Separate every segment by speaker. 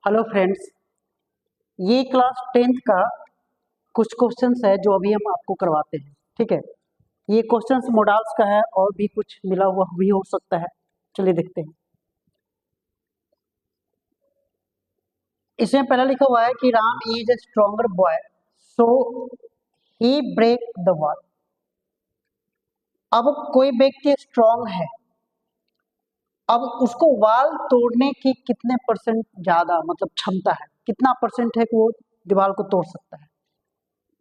Speaker 1: Hello friends, ये class 10th का कुछ क्वेश्चंस है जो अभी हम आपको करवाते हैं। ठीक है, ये क्वेश्चंस मॉडल्स का है और भी कुछ मिला हुआ भी हो सकता है। चलिए देखते हैं। इसमें पहला लिखा हुआ है कि Ram is a stronger boy so he break the wall. अब कोई व्यक्ति स्ट्रॉन्ग है, अब उसको वाल तोड़ने की कितने परसेंट ज्यादा मतलब क्षमता है, कितना परसेंट है कि वो दीवार को तोड़ सकता है।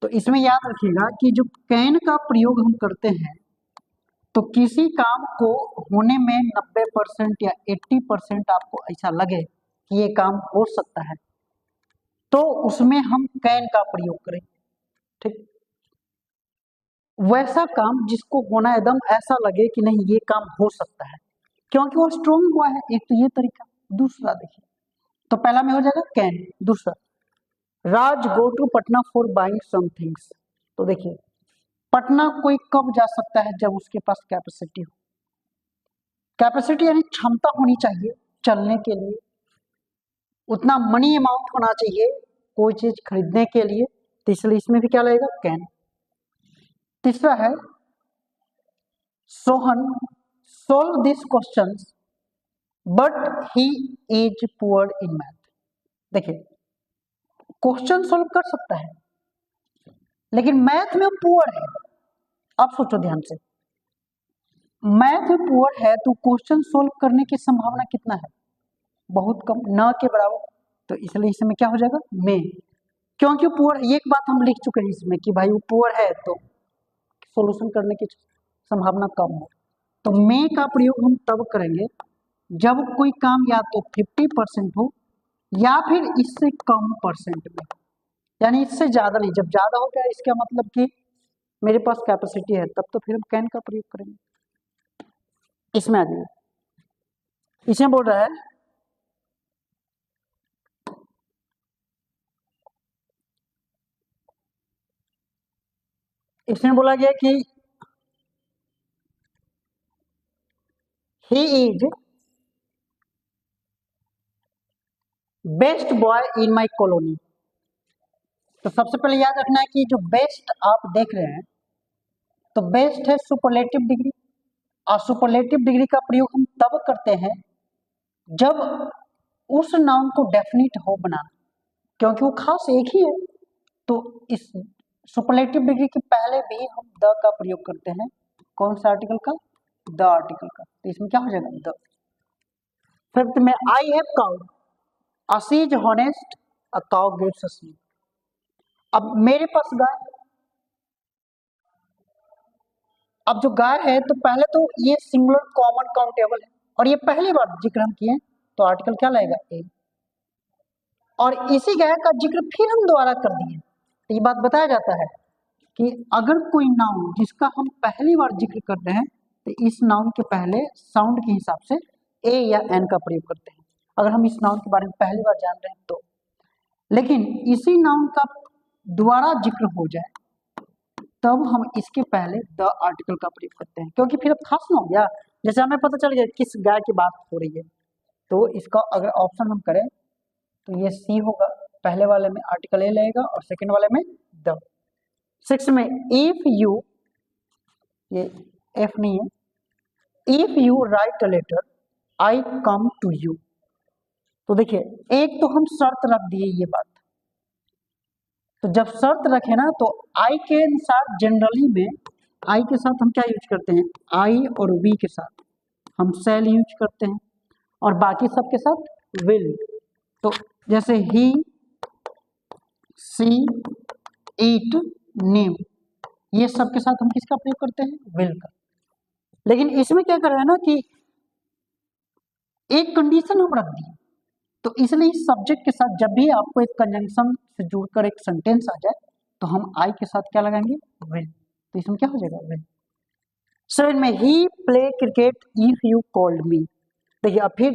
Speaker 1: तो इसमें याद रखिएगा कि जो कैन का प्रयोग हम करते हैं तो किसी काम को होने में 90% या 80% आपको ऐसा लगे कि ये काम हो सकता है तो उसमें हम कैन का प्रयोग करें। ठीक, वैसा काम जिसको होना एकदम ऐसा लगे कि नहीं ये काम हो सकता है क्योंकि वो स्ट्रोंग हुआ है। एक तो ये तरीका। दूसरा देखिए, तो पहला में हो जाएगा कैन। दूसरा, Raj go to Patna for buying some things. तो देखिए, पटना कोई कब जा सकता है? जब उसके पास कैपेसिटी हो। कैपेसिटी यानी क्षमता होनी चाहिए चलने के लिए, उतना मनी अमाउंट होना चाहिए कोई चीज खरीदने के लिए। तो इसलिए इसमें भी क्या लगेगा? कैन। तीसरा है Sohan solve this questions but he is poor in math. देखिए, क्वेश्चन सोल्व कर सकता है लेकिन मैथ में पुअर है। अब सोचो ध्यान से, मैथ में पुअर है तो क्वेश्चन सोल्व करने की संभावना कितना है? बहुत कम, न के बराबर। तो इसलिए इसमें क्या हो जाएगा? में। क्योंकि पुअर, एक बात हम लिख चुके हैं इसमें कि भाई वो पुअर है तो सॉल्यूशन करने की संभावना कम हो। तो में का प्रयोग हम तब करेंगे जब कोई काम या तो 50% हो या फिर इससे कम परसेंट में, यानी इससे ज्यादा नहीं। जब ज्यादा हो गया इसका मतलब कि मेरे पास कैपेसिटी है, तब तो फिर हम कैन का प्रयोग करेंगे। इसमें आ जाइए, इसमें बोल रहा है इसमें बोला गया कि he is best boy in my colony. तो सबसे पहले याद रखना है कि जो बेस्ट आप देख रहे हैं तो बेस्ट है सुपरलेटिव डिग्री, और सुपरलेटिव डिग्री का प्रयोग हम तब करते हैं जब उस नाउन को डेफिनिट हो बनाना, क्योंकि वो खास एक ही है। तो इस सुपरलेटिव डिग्री के पहले भी हम द का प्रयोग करते हैं। कौन सा आर्टिकल का? द आर्टिकल का। तो इसमें क्या हो जाएगा? द। फिफ्थ में I have cow, a she is honest, a cow gives us milk. अब मेरे पास गाय, अब जो गाय है तो पहले तो ये सिंगुलर कॉमन काउंटेबल है और ये पहली बार जिक्र हम किए, तो आर्टिकल क्या लगेगा? ए। और इसी गाय का जिक्र फिर हम दोबारा कर दिए, तो ये बात बताया जाता है कि अगर कोई नाउन जिसका हम पहली बार जिक्र कर रहे हैं तो इस नाउन के पहले साउंड के हिसाब से ए या एन का प्रयोग करते हैं, अगर हम इस नाउन के बारे में पहली बार जान रहे हैं तो। लेकिन इसी नाउन का दोबारा जिक्र हो जाए तब हम इसके पहले द आर्टिकल का प्रयोग करते हैं, क्योंकि फिर अब खास ना हो गया। जैसे हमें पता चल गया किस गाय की बात हो रही है, तो इसका अगर ऑप्शन हम करें तो ये सी होगा। पहले वाले में आर्टिकल ए लगेगा और सेकंड वाले में द। 6 में इफ यू, ये एफ नहीं है, if you write a letter I come to you. तो देखिए, एक तो हम शर्त रख दिए ये बात। तो जब शर्त रखे ना तो आई के अनुसार जनरली में आई के साथ हम क्या यूज करते हैं? आई और वी के साथ हम सेल यूज करते हैं और बाकी सब के साथ विल। तो जैसे ही, सी, ईट, नेम, ये सब के साथ हम किसका प्रयोग करते हैं? विल का। लेकिन इसमें क्या कर रहे हैं ना कि एक कंडीशन हम रख दिए, तो इसलिए इस सब्जेक्ट के साथ जब भी आपको एक कंजंक्शन से जुड़कर एक सेंटेंस आ जाए तो हम आई के साथ क्या लगाएंगे? विल। तो इसमें क्या हो जाएगा? विल। 7 में ही play cricket if you called me. देखिए, अब फिर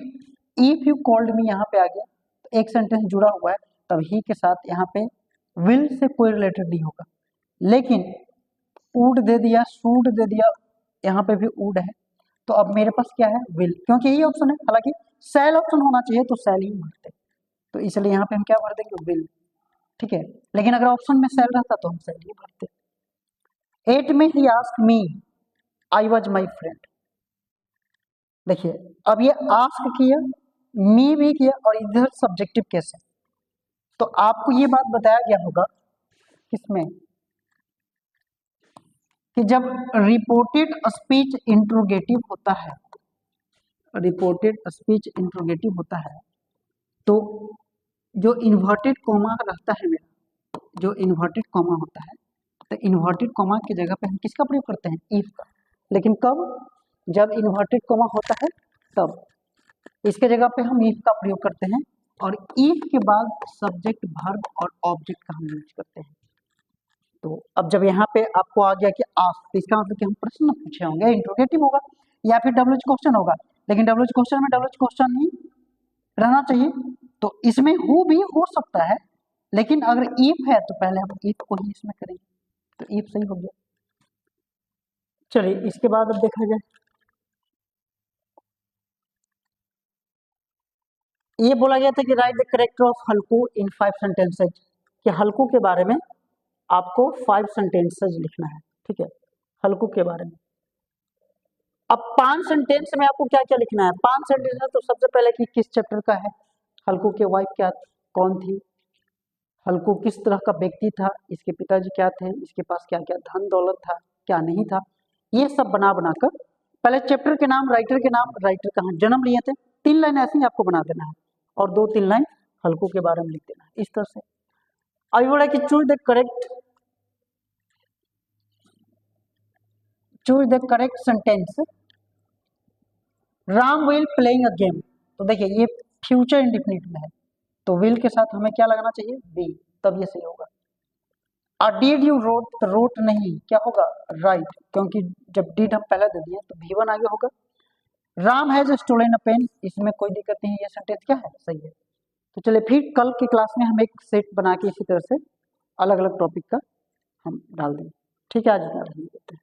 Speaker 1: इफ यू कॉल्ड मी यहाँ पे आ गया, तो एक सेंटेंस जुड़ा हुआ है, तब ही के साथ यहाँ पे विल से कोई रिलेटेड नहीं होगा। लेकिन वुड दे दिया, शूड दे दिया, यहाँ पे भी वुड है, तो अब मेरे पास क्या है? विल, क्योंकि यही ऑप्शन है। हालांकि सेल ऑप्शन होना चाहिए तो सेल ही मारते। तो इसलिए यहाँ पे हम क्या भर देंगे, विल। ठीक है, लेकिन अगर ऑप्शन में सेल रहता तो हम सेल ही भरते। 8 में ही ask me I was my friend. देखिए अब ये आस्क किया, मी भी किया, और इधर सब्जेक्टिव केस है। तो आपको ये बात बताया गया होगा किसमें, कि जब रिपोर्टेड स्पीच इंट्रोगेटिव होता है, रिपोर्टेड स्पीच इंट्रोगेटिव होता है, तो जो इन्वर्टेड कॉमा रहता है मेरा, जो इन्वर्टेड कॉमा होता है, तो इन्वर्टेड कॉमा की जगह पे हम किसका प्रयोग करते हैं, इफ का। लेकिन कब, जब इन्वर्टेड कॉमा होता है तब इसके जगह पे हम इफ का प्रयोग करते हैं, और इफ के बाद सब्जेक्ट, वर्ब और ऑब्जेक्ट का हम यूज करते हैं। तो अब जब यहाँ पे आपको आ गया कि आस्क, तो इसका मतलब कि हम प्रश्न पूछे होंगे, इंट्रोगेटिव होगा या फिर डब्ल्यूएच क्वेश्चन होगा, लेकिन डब्ल्यूएच क्वेश्चन में डब्ल्यूएच क्वेश्चन ही रहना चाहिए। तो इसमें हु भी हो सकता है, लेकिन अगर इफ है तो पहले हम इफ को ही इसमें करेंगे, तो इफ सही हो गया। चलिए इसके बाद अब देखा जाए, ये बोला गया था कि right the character of Halku in 5 sentences, कि हल्कू के बारे में आपको 5 सेंटेंसेज लिखना है। ठीक है, हल्कू के बारे में। अब 5 सेंटेंस में आपको क्या क्या लिखना है, 5 सेंटेंस में तो सबसे पहले कि किस चैप्टर का है, हल्कू के वाइफ क्या कौन थी, हल्कू किस तरह का व्यक्ति था, इसके पिताजी क्या थे, इसके पास क्या क्या धन दौलत था, क्या नहीं था, ये सब बना बनाकर पहले चैप्टर के नाम, राइटर के नाम, राइटर कहाँ जन्म लिए थे, 3 लाइन ऐसे ही आपको बना देना है, और 2-3 लाइन हल्कू के बारे में लिख देना है, इस तरह से। आई बोला कि choose the correct sentence, Ram will playing a game. तो देखिए ये फ्यूचर इंडिफिनिट में है, तो विल के साथ हमें क्या लगाना चाहिए, बी, तब ये सही होगा। डिड यू रोट, तो रोट नहीं, क्या होगा, राइट, क्योंकि जब डिड हम पहले दे दिए तो V1 आगे होगा। Ram has stolen a pen, इसमें कोई दिक्कत नहीं है, ये सेंटेंस क्या है, सही है। तो चलिए फिर कल की क्लास में हम एक सेट बना के इसी तरह से अलग अलग टॉपिक का हम डाल देंगे। ठीक है, आज इतना रहने देते हैं।